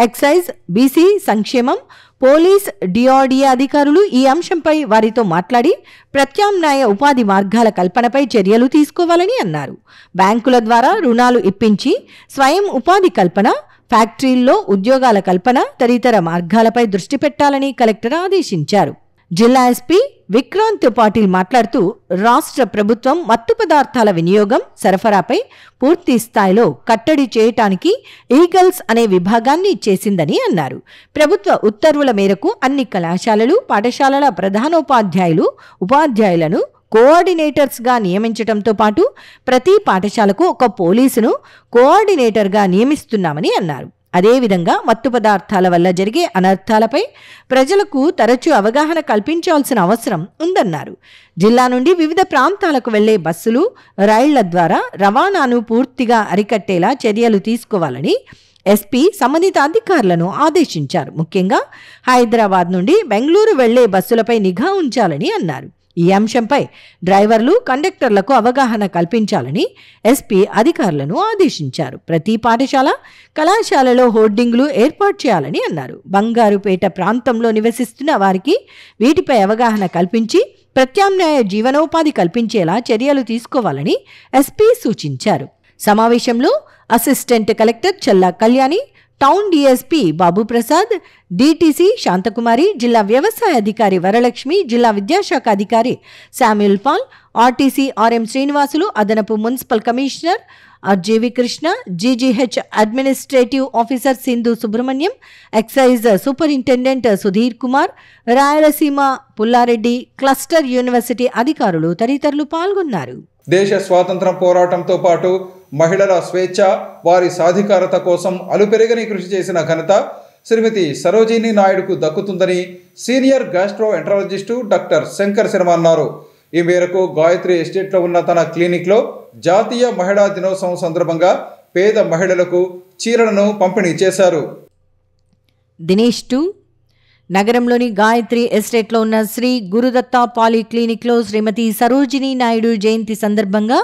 ఎక్సైజ్, BC సంక్షేమం, పోలీస్, DRDA అధికారులు ఈ అంశంపై వారితో మాట్లాడి ప్రత్యామ్నాయ ఉపాధి మార్గాల కల్పనపై చర్యలు తీసుకోవాలని అన్నారు. బ్యాంకుల ద్వారా రుణాలు ఇప్పించి స్వయం ఉపాధి కల్పన, ఫ్యాక్టరీల్లో ఉద్యోగాల కల్పన తదితర మార్గాలపై దృష్టి పెట్టాలని కలెక్టర్ ఆదేశించారు. జిల్లా SP విక్రాంత్ పాటిల్ మాట్లాడుతూ రాష్ట్ర ప్రభుత్వం మత్తు పదార్థాల వినియోగం, సరఫరాపై పూర్తి స్థాయిలో కట్టడి చేయటానికి ఈగల్స్ అనే విభాగాన్ని చేసిందని అన్నారు. ప్రభుత్వ ఉత్తర్వుల మేరకు అన్ని కళాశాలలు, పాఠశాలల ప్రధానోపాధ్యాయులు, ఉపాధ్యాయులను కోఆర్డినేటర్స్గా నియమించడంతో పాటు ప్రతి పాఠశాలకు ఒక పోలీసును కోఆర్డినేటర్గా నియమిస్తున్నామని అన్నారు. అదేవిధంగా మత్తు పదార్థాల వల్ల జరిగే అనర్థాలపై ప్రజలకు తరచూ అవగాహన కల్పించాల్సిన అవసరం ఉందన్నారు. జిల్లా నుండి వివిధ ప్రాంతాలకు వెళ్లే బస్సులు, రైళ్ల ద్వారా రవాణాను పూర్తిగా అరికట్టేలా చర్యలు తీసుకోవాలని ఎస్పీ సంబంధిత అధికారులను ఆదేశించారు. ముఖ్యంగా హైదరాబాద్ నుండి బెంగళూరు వెళ్లే బస్సులపై నిఘా ఉంచాలని అన్నారు. ఈ అంశంపై డ్రైవర్లు, కండక్టర్లకు అవగాహన కల్పించాలని ఎస్పీ అధికారులను ఆదేశించారు. ప్రతి పాఠశాల, కళాశాలలో హోర్డింగ్లు ఏర్పాటు చేయాలని అన్నారు. బంగారుపేట ప్రాంతంలో నివసిస్తున్న వారికి వీటిపై అవగాహన కల్పించి ప్రత్యామ్నాయ జీవనోపాధి కల్పించేలా చర్యలు తీసుకోవాలని ఎస్పీ సూచించారు. సమావేశంలో assistant collector Challa Kalyani, town DSP Babuprasad, DTC Shanthakumari, జిల్లా వ్యవసాయ అధికారి వరలక్ష్మి, జిల్లా విద్యాశాఖ అధికారి Samuel Paul, RTC RM Srinivasulu, అదనపు municipal commissioner RGV Krishna, GGH administrative officer Sindhu Subrahmanyam, excise superintendent Sudheer Kumar, Rayalaseema Pullareddy, cluster university అధికారులు తదితరులు పాల్గొన్నారు. దేశ స్వాతంత్రం పోరాటంతో పాటు మహిళల స్వేచ్ఛ, వారి సాధికారత కోసం అలుపెరగని కృషి చేసిన ఘనత శ్రీమతి సరోజినీ నాయుడుకు దక్కుతుందని senior gastro enterologist doctor Shankar Sharma అన్నారు. ఈ మేరకు గాయత్రి ఎస్టేట్లో ఉన్న తన క్లినిక్లో జాతీయ మహిళా దినోత్సవం సందర్భంగా పేద మహిళలకు చీరలను పంపిణీ చేశారు. దినేష్ 2 నగరంలోని గాయత్రి ఎస్టేట్లో ఉన్న శ్రీ గురుదత్త పాలీక్లినిక్లో శ్రీమతి సరోజినీ నాయుడు జయంతి సందర్భంగా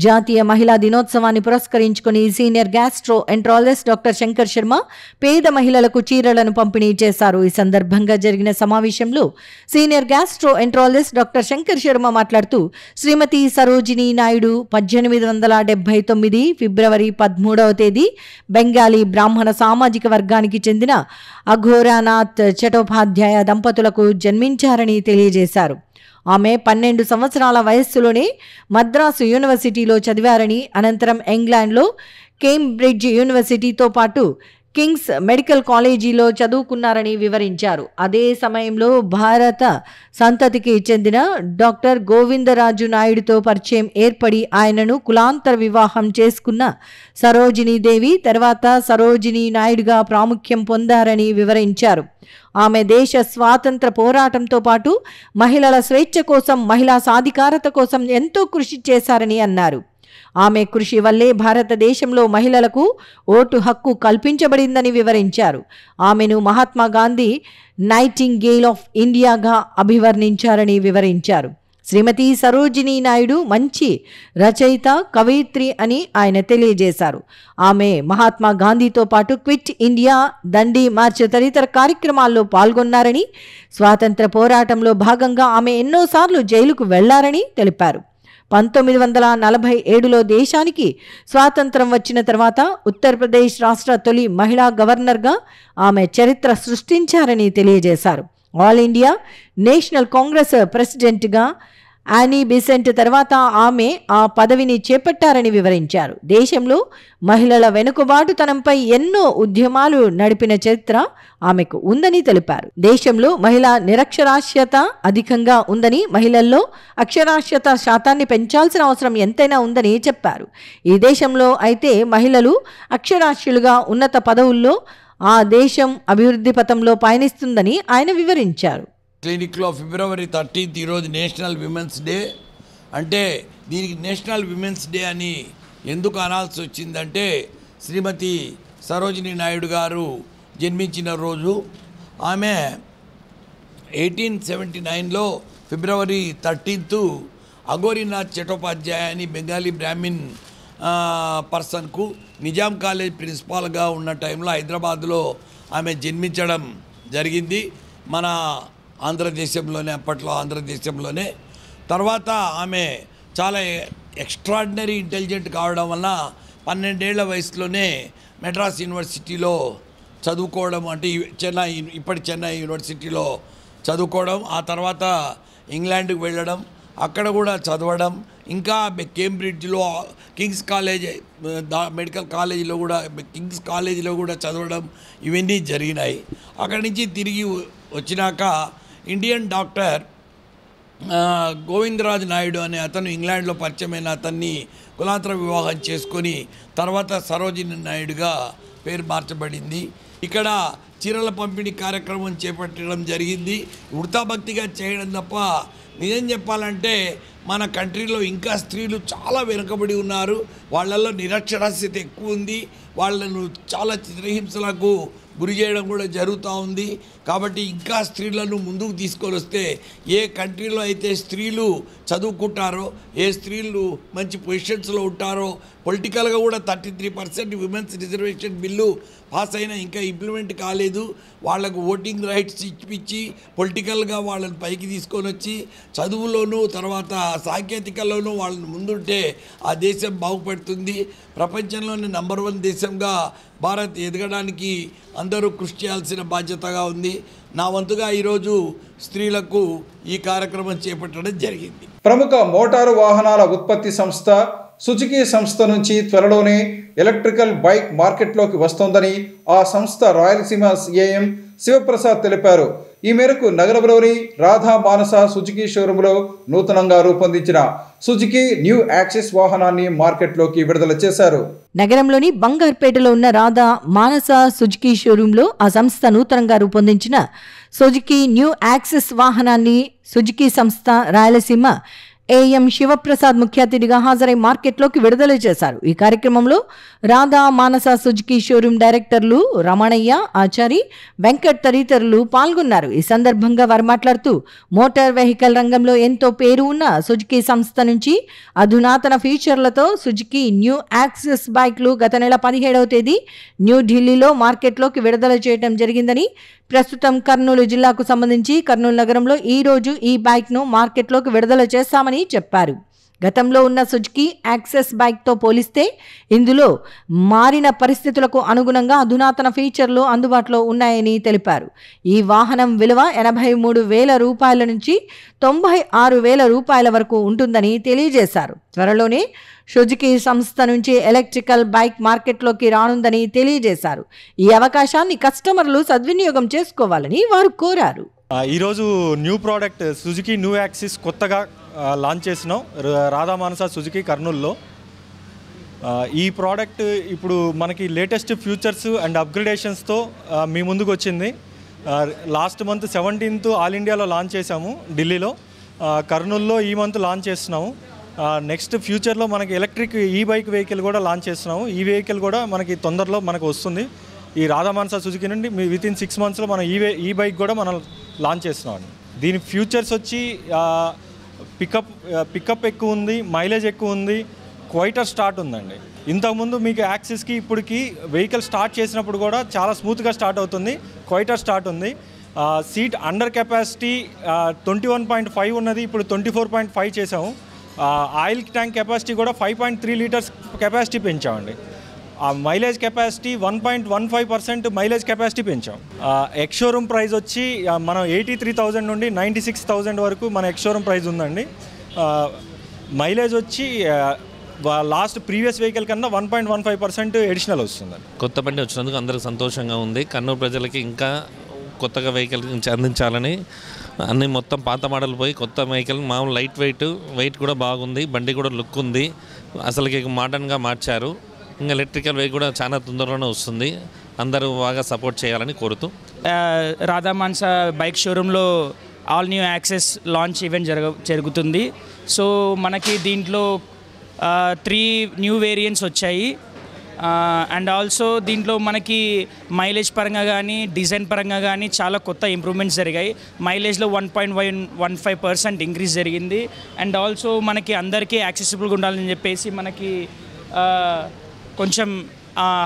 జాతీయ మహిళా దినోత్సవాన్ని పురస్కరించుకుని senior gastro enterologist doctor Shankar Sharma పేద మహిళలకు చీరలను పంపిణీ చేశారు. ఈ సందర్భంగా జరిగిన సమావేశంలో senior gastro enterologist doctor Shankar Sharma మాట్లాడుతూ శ్రీమతి సరోజినీ నాయుడు 1879 ఫిబ్రవరి 13వ తేదీ బెంగాలీ బ్రాహ్మణ సామాజిక వర్గానికి చెందిన అఘోరానాథ్ చటోపాధ్యాయ దంపతులకు జన్మించారని తెలియజేశారు. ఆమె 12 సంవత్సరాల వయస్సులోనే మద్రాసు యూనివర్సిటీలో చదివారని, అనంతరం ఇంగ్లాండ్లో కేంబ్రిడ్జ్ యూనివర్సిటీతో పాటు కింగ్స్ మెడికల్ కాలేజీలో చదువుకున్నారని వివరించారు. అదే సమయంలో భారత సంతతికి చెందిన డాక్టర్ గోవిందరాజు నాయుడుతో పరిచయం ఏర్పడి ఆయనను కులాంతర వివాహం చేసుకున్న సరోజినీదేవి తర్వాత సరోజినీ నాయుడుగా ప్రాముఖ్యం పొందారని వివరించారు. ఆమె దేశ స్వాతంత్ర పోరాటంతో పాటు మహిళల స్వేచ్ఛ కోసం, మహిళా సాధికారత కోసం ఎంతో కృషి చేశారని అన్నారు. ఆమె కృషి వల్లే భారతదేశంలో మహిళలకు ఓటు హక్కు కల్పించబడిందని వివరించారు. ఆమెను మహాత్మా గాంధీ నైటింగేల్ ఆఫ్ ఇండియాగా అభివర్ణించారని వివరించారు. శ్రీమతి సరోజినీ నాయుడు మంచి రచయిత, కవయిత్రి అని ఆయన తెలియజేశారు. ఆమె మహాత్మా గాంధీతో పాటు క్విట్ ఇండియా, దండి మార్చ్ తదితర కార్యక్రమాల్లో పాల్గొన్నారని, స్వాతంత్ర పోరాటంలో భాగంగా ఆమె ఎన్నోసార్లు జైలుకు వెళ్లారని తెలిపారు. 1947లో దేశానికి స్వాతంత్రం వచ్చిన తర్వాత ఉత్తరప్రదేశ్ రాష్ట్ర తొలి మహిళా గవర్నర్గా ఆమె చరిత్ర సృష్టించారని తెలియజేశారు. ఆల్ ఇండియా నేషనల్ కాంగ్రెస్ ప్రెసిడెంట్గా యానీ బెసెంట్ తర్వాత ఆమె ఆ పదవిని చేపట్టారని వివరించారు. దేశంలో మహిళల వెనుకబాటుతనంపై ఎన్నో ఉద్యమాలు నడిపిన చరిత్ర ఆమెకు ఉందని తెలిపారు. దేశంలో మహిళా నిరక్షరాస్యత అధికంగా ఉందని, మహిళల్లో అక్షరాస్యత శాతాన్ని పెంచాల్సిన అవసరం ఎంతైనా ఉందని చెప్పారు. ఈ దేశంలో అయితే మహిళలు అక్షరాస్యులుగా ఉన్నత పదవుల్లో ఆ దేశం అభివృద్ధి పథంలో పయనిస్తుందని ఆయన వివరించారు. క్లినిక్లో ఫిబ్రవరి 13 ఈరోజు నేషనల్ విమెన్స్ డే. అంటే దీనికి నేషనల్ విమెన్స్ డే అని ఎందుకు అనాల్సి వచ్చిందంటే శ్రీమతి సరోజినీ నాయుడు గారు జన్మించిన రోజు. ఆమె 1879లో ఫిబ్రవరి 13 అఘోరీనాథ్ చటోపాధ్యాయ అని బెంగాలీ బ్రాహ్మిన్ పర్సన్కు నిజాం కాలేజ్ ప్రిన్సిపాల్గా ఉన్న టైంలో హైదరాబాద్లో ఆమె జన్మించడం జరిగింది. మన ఆంధ్రదేశంలోనే, అప్పట్లో ఆంధ్రదేశంలోనే. తర్వాత ఆమె చాలా ఎక్స్ట్రాడినరీ ఇంటెలిజెంట్ కావడం వల్ల 12 ఏళ్ల వయసులోనే మెడ్రాస్ యూనివర్సిటీలో చదువుకోవడం, అంటే చెన్నై యూనివర్సిటీలో చదువుకోవడం, ఆ తర్వాత ఇంగ్లాండ్కి వెళ్ళడం, అక్కడ కూడా చదవడం, ఇంకా కేంబ్రిడ్జ్లో కింగ్స్ కాలేజ్ మెడికల్ కాలేజీలో కూడా కింగ్స్ కాలేజీలో కూడా చదవడం, ఇవన్నీ జరిగినాయి. అక్కడి నుంచి తిరిగి వచ్చినాక ఇండియన్ డాక్టర్ గోవిందరాజు నాయుడు అనే అతను ఇంగ్లాండ్లో పరిచయమైన అతన్ని కులాంతర వివాహం చేసుకొని తర్వాత సరోజినీ నాయుడుగా పేరు మార్చబడింది. ఇక్కడ చీరల పంపిణీ కార్యక్రమం చేపట్టడం జరిగింది. వృతాభక్తిగా చేయడం తప్ప నిజం చెప్పాలంటే మన కంట్రీలో ఇంకా స్త్రీలు చాలా వెనుకబడి ఉన్నారు. వాళ్ళల్లో నిరక్షరాస్యత ఎక్కువ ఉంది. వాళ్ళను చాలా చిత్రహింసలకు గురి చేయడం కూడా జరుగుతూ ఉంది. కాబట్టి ఇంకా స్త్రీలను ముందుకు తీసుకొని వస్తే ఏ కంట్రీలో అయితే స్త్రీలు చదువుకుంటారో, ఏ స్త్రీలు మంచి పొజిషన్స్లో ఉంటారో, పొలిటికల్గా కూడా 33% విమెన్స్ రిజర్వేషన్ బిల్లు పాస్ అయినా ఇంకా ఇంప్లిమెంట్ కాలేదు. వాళ్ళకు ఓటింగ్ రైట్స్ ఇప్పించి పొలిటికల్గా వాళ్ళని పైకి తీసుకొని వచ్చి చదువులోనూ తర్వాత సాంకేతికలోనూ వాళ్ళని ముందుంటే ఆ దేశం బాగుపడుతుంది. ప్రపంచంలోని నంబర్ 1 దేశంగా భారత్ ఎదగడానికి అందరూ కృషి చేయాల్సిన బాధ్యతగా ఉంది. నా వంతుగా ఈరోజు స్త్రీలకు ఈ కార్యక్రమం చేపట్టడం జరిగింది. ప్రముఖ మోటారు వాహనాల ఉత్పత్తి సంస్థ సుజుకి సంస్థ నుంచి త్వరలోనే ఎలక్ట్రికల్ బైక్ మార్కెట్లోకి వస్తోందని ఆ సంస్థ రాయలసీమ ఏఎం శివప్రసాద్ తెలిపారు. ఈ మేరకు నగరంలోని రాధా మానస సుజుకి షోరూంలో నూతనంగా రూపొందించిన సుజుకి న్యూ యాక్సెస్ వాహనాన్ని మార్కెట్లోకి విడుదల చేశారు. నగరంలోని బంగార్పేటలో ఉన్న రాధా మానస సుజుకి షోరూంలో ఆ సంస్థ నూతనంగా రూపొందించిన సుజుకి న్యూ యాక్సెస్ వాహనాన్ని సుజుకి సంస్థ రాయలసీమ ఏఎం శివప్రసాద్ ముఖ్య అతిథిగా హాజరై మార్కెట్లోకి విడుదల చేశారు. ఈ కార్యక్రమంలో రాధా మానస సుజుకి షోరూం డైరెక్టర్లు రమణయ్య, ఆచారి, వెంకట్ తదితరులు పాల్గొన్నారు. ఈ సందర్భంగా వారు మాట్లాడుతూ మోటార్ వెహికల్ రంగంలో ఎంతో పేరు ఉన్న సుజుకి సంస్థ నుంచి అధునాతన ఫీచర్లతో సుజుకి న్యూ యాక్సెస్ బైక్లు గత నెల 17వ తేదీ న్యూఢిల్లీలో మార్కెట్లోకి విడుదల చేయడం జరిగిందని, ప్రస్తుతం కర్నూలు జిల్లాకు సంబంధించి కర్నూలు నగరంలో ఈ రోజు ఈ బైక్ను మార్కెట్లోకి విడుదల చేస్తామని చెప్పారు. గతంలో ఉన్న సుజుకి యాక్సెస్ బైక్తో పోలిస్తే ఇందులో మారిన పరిస్థితులకు అనుగుణంగా అధునాతన ఫీచర్లు అందుబాటులో ఉన్నాయని తెలిపారు. ఈ వాహనం విలువ 83,000 రూపాయల నుంచి 96,000 రూపాయల వరకు ఉంటుందని తెలియజేశారు. త్వరలోనే సుజుకి సంస్థ నుంచి ఎలక్ట్రికల్ బైక్ మార్కెట్లోకి రానుందని తెలియజేశారు. ఈ అవకాశాన్ని కస్టమర్లు సద్వినియోగం చేసుకోవాలని వారు కోరారు. ఈరోజు new product Suzuki new axis కొత్తగా లాంచ్ చేసినాం రాధా మానస సుజుకి కర్నూలులో. ఈ ప్రోడక్ట్ ఇప్పుడు మనకి లేటెస్ట్ ఫ్యూచర్స్ అండ్ అప్గ్రేడేషన్స్తో మీ ముందుకు వచ్చింది. లాస్ట్ మంత్ 17th ఆల్ ఇండియాలో లాంచ్ చేసాము ఢిల్లీలో. కర్నూలులో ఈ మంత్ లాంచ్ చేస్తున్నాము. నెక్స్ట్ ఫ్యూచర్లో మనకి ఎలక్ట్రిక్ ఈ బైక్ వెహికల్ కూడా లాంచ్ చేస్తున్నాము. ఈ వెహికల్ కూడా మనకి తొందరలో మనకు వస్తుంది. ఈ రాధా మానస సుజుకి నుండి వితిన్ 6 monthsలో మనం ఈ బైక్ కూడా మనం లాంచ్ చేస్తున్నాం. దీని ఫ్యూచర్స్ వచ్చి పికప్ ఎక్కువ ఉంది, మైలేజ్ ఎక్కువ ఉంది, క్వైటర్ స్టార్ట్ ఉందండి. ఇంతకుముందు మీకు యాక్సిస్కి ఇప్పటికి వెహికల్ స్టార్ట్ చేసినప్పుడు కూడా చాలా స్మూత్గా స్టార్ట్ అవుతుంది, క్వైటర్ స్టార్ట్ ఉంది. సీట్ అండర్ కెపాసిటీ 21.5 ఉన్నది, ఇప్పుడు 24.5 చేసాము. ఆయిల్ ట్యాంక్ కెపాసిటీ కూడా 5.3 లీటర్స్ కెపాసిటీ పెంచామండి. మైలేజ్ కెపాసిటీ 1.15% మైలేజ్ కెపాసిటీ పెంచాం. ఎక్స్ షోరూమ్ ప్రైస్ వచ్చి మనం 83,000 నుండి 96,000 వరకు మన ఎక్స్ షోరూమ్ ప్రైస్ ఉందండి. మైలేజ్ వచ్చి లాస్ట్ ప్రీవియస్ వెహికల్ కన్నా 1.15% ఎడిషనల్ వస్తుంది. కొత్త బండి వచ్చినందుకు అందరికి సంతోషంగా ఉంది. కర్నూలు ప్రజలకి ఇంకా కొత్తగా వెహికల్ అందించాలని అన్నీ మొత్తం పాత మోడల్ పోయి కొత్త వెహికల్ మామూలు లైట్ వెయిట్ కూడా బాగుంది, బండి కూడా లుక్ ఉంది, అసలుకి మోడర్న్గా మార్చారు. ఇంకా ఎలక్ట్రికల్ వెహికల్ కూడా చాలా తొందరలోనే వస్తుంది. అందరూ బాగా సపోర్ట్ చేయాలని కోరుతూ రాధా మానస బైక్ షోరూంలో all new axes launch event జరుగుతుంది. సో మనకి దీంట్లో 3 న్యూ వేరియంట్స్ వచ్చాయి. అండ్ ఆల్సో దీంట్లో మనకి మైలేజ్ పరంగా కానీ డిజైన్ పరంగా కానీ చాలా కొత్త ఇంప్రూవ్మెంట్స్ జరిగాయి. మైలేజ్లో 1.15% ఇంక్రీజ్ జరిగింది. అండ్ ఆల్సో మనకి అందరికీ యాక్సెసిబుల్గా ఉండాలని చెప్పేసి మనకి కొంచెం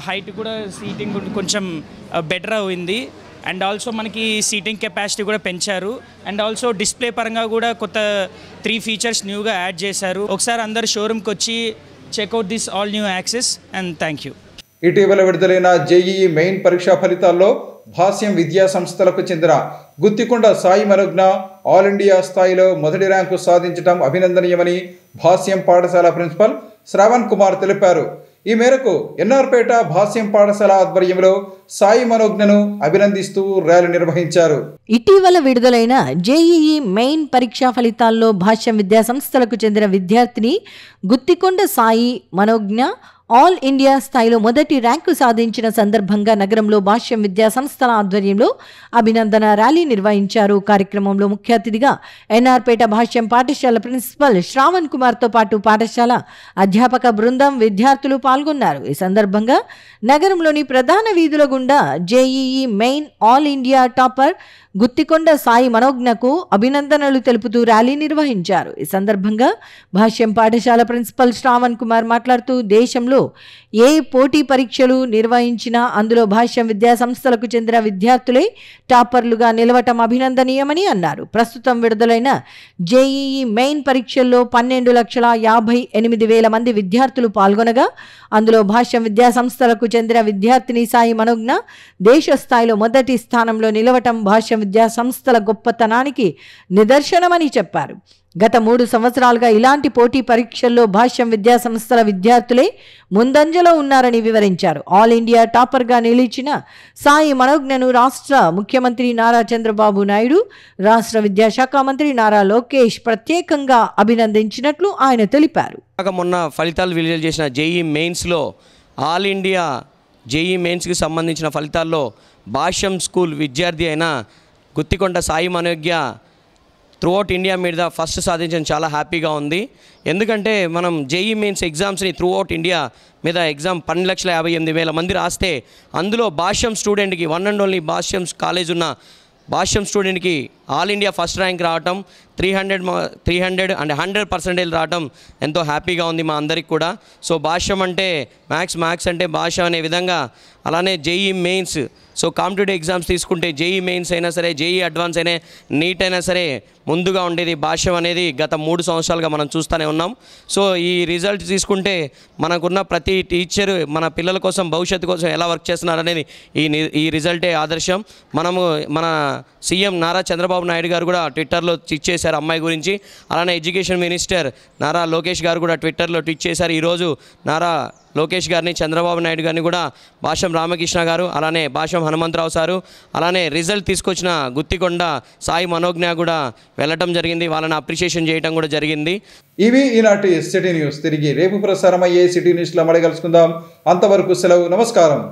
హైట్ కూడా సీటింగ్ కొంచెం బెటర్ అయింది. అండ్ ఆల్సో మనకి సీటింగ్ కెపాసిటీ కూడా పెంచారు. అండ్ ఆల్సో డిస్ప్లే పరంగా కూడా కొత్త 3 ఫీచర్స్ న్యూగా యాడ్ చేశారు. ఒకసారి అందరు షోరూమ్కి వచ్చి checkout this all new axes and thank you. ఇటీవల విడుదలైన జేఈఈ మెయిన్ పరీక్షా ఫలితాల్లో భాష్యం విద్యా సంస్థలకు చెందిన గుత్తికొండ సాయి మనోజ్ఞ ఆల్ ఇండియా స్థాయిలో మొదటి ర్యాంకు సాధించడం అభినందనీయమని భాష్యం పాఠశాల ప్రిన్సిపల్ శ్రావణ్ కుమార్ తెలిపారు. ఈ మేరకు ఎన్ఆర్పేట భాష్యం పాఠశాల ఆధ్వర్యంలో సాయి మనోజ్ఞను అభినందిస్తూ ర్యాలీ నిర్వహించారు. ఇటీవల విడుదలైన జేఈఈ మెయిన్ పరీక్షా ఫలితాల్లో భాష్యం విద్యా సంస్థలకు చెందిన విద్యార్థిని గుత్తికొండ సాయి మనోజ్ఞ ఆల్ ఇండియా స్థాయిలో మొదటి ర్యాంకు సాధించిన సందర్భంగా నగరంలో భాష్యం విద్యా సంస్థల ఆధ్వర్యంలో అభినందన ర్యాలీ నిర్వహించారు. కార్యక్రమంలో ముఖ్య అతిథిగా ఎన్ఆర్పేట భాష్యం పాఠశాల ప్రిన్సిపల్ శ్రావణ్ కుమార్తో పాటు పాఠశాల అధ్యాపక బృందం, విద్యార్థులు పాల్గొన్నారు. ఈ సందర్భంగా నగరంలోని ప్రధాన వీధుల గుండా JEE main all India topper Guthikonda Sai మనోజ్ఞకు అభినందనలు తెలుపుతూ ర్యాలీ నిర్వహించారు. ఈ సందర్భంగా భాష్యం పాఠశాల ప్రిన్సిపల్ శ్రావణ్ కుమార్ మాట్లాడుతూ దేశంలో ఏ పోటీ పరీక్షలు నిర్వహించినా అందులో భాష్యం విద్యా సంస్థలకు చెందిన విద్యార్థులే టాపర్లుగా నిలవటం అభినందనీయమని అన్నారు. ప్రస్తుతం విడుదలైన జేఈఈ మెయిన్ పరీక్షల్లో 12,58,000 మంది విద్యార్థులు పాల్గొనగా అందులో భాష్యం విద్యా సంస్థలకు చెందిన విద్యార్థిని సాయి మనోజ్ఞ దేశ స్థాయిలో మొదటి స్థానంలో నిలవటం భాష్యం విద్యా సంస్థల గొప్పతనానికి నిదర్శనమని చెప్పారు. గత 3 సంవత్సరాలుగా ఇలాంటి పోటీ పరీక్షల్లో భాష్యం విద్యా సంస్థల విద్యార్థులే ముందంజలో ఉన్నారని వివరించారు. ఆల్ ఇండియా టాపర్గా నిలిచిన సాయి మనోజ్ఞను రాష్ట్ర ముఖ్యమంత్రి నారా చంద్రబాబు నాయుడు, రాష్ట్ర విద్యాశాఖ మంత్రి నారా లోకేష్ ప్రత్యేకంగా అభినందించినట్లు ఆయన తెలిపారు. మొన్న ఫలితాలు విడుదల చేసిన జేఈ మెయిన్స్లో ఆల్ ఇండియా జేఈ మెయిన్స్కి సంబంధించిన ఫలితాల్లో భాష్యం స్కూల్ విద్యార్థి అయిన గుత్తికొండ సాయి మనోజ్ఞ త్రూఅవుట్ ఇండియా మీద ఫస్ట్ సాధించడం చాలా హ్యాపీగా ఉంది. ఎందుకంటే మనం జేఈ మెయిన్స్ ఎగ్జామ్స్ని త్రూఅవుట్ ఇండియా మీద ఎగ్జామ్ 12,58,000 మంది రాస్తే అందులో భాష్యం స్టూడెంట్కి one and only Bhashyam college ఉన్న భాష్యం స్టూడెంట్కి ఆల్ ఇండియా ఫస్ట్ ర్యాంక్ రావటం 300 అండ్ 100% రావటం ఎంతో హ్యాపీగా ఉంది మా అందరికి కూడా. సో భాష్యం అంటే మ్యాథ్స్ అంటే భాష అనే విధంగా, అలానే JEE mains so competitive exams తీసుకుంటే జేఈ మెయిన్స్ అయినా సరే, జేఈ అడ్వాన్స్ అయినా, నీట్ అయినా సరే ముందుగా ఉండేది భాష్యం అనేది గత 3 సంవత్సరాలుగా మనం చూస్తూనే ఉన్నాం. సో ఈ రిజల్ట్ తీసుకుంటే మనకున్న ప్రతి టీచర్ మన పిల్లల కోసం, భవిష్యత్తు కోసం ఎలా వర్క్ చేస్తున్నారనేది ఈ రిజల్టే ఆదర్శం. మన సీఎం నారా చంద్రబాబు నాయుడు గారు కూడా ట్విట్టర్లో ట్వీట్ చేశారు అమ్మాయి గురించి. అలానే ఎడ్యుకేషన్ మినిస్టర్ నారా లోకేష్ గారు కూడా ట్విట్టర్లో ట్వీట్ చేశారు. ఈరోజు నారా లోకేష్ గారిని, చంద్రబాబు నాయుడు గారిని కూడా భాష్యం రామకృష్ణ గారు, అలానే భాష్యం హనుమంతరావు సారు, అలానే రిజల్ట్ తీసుకొచ్చిన గుత్తికొండ సాయి మనోజ్ఞ కూడా వెళ్ళటం జరిగింది. వాళ్ళని అప్రిషియేషన్ చేయడం కూడా జరిగింది. ఇవి ఈనాటి సిటీ న్యూస్. తిరిగి రేపు ప్రసారమయ్యే సిటీ న్యూస్లో మళ్ళీ కలుసుకుందాం. అంతవరకు సెలవు. నమస్కారం.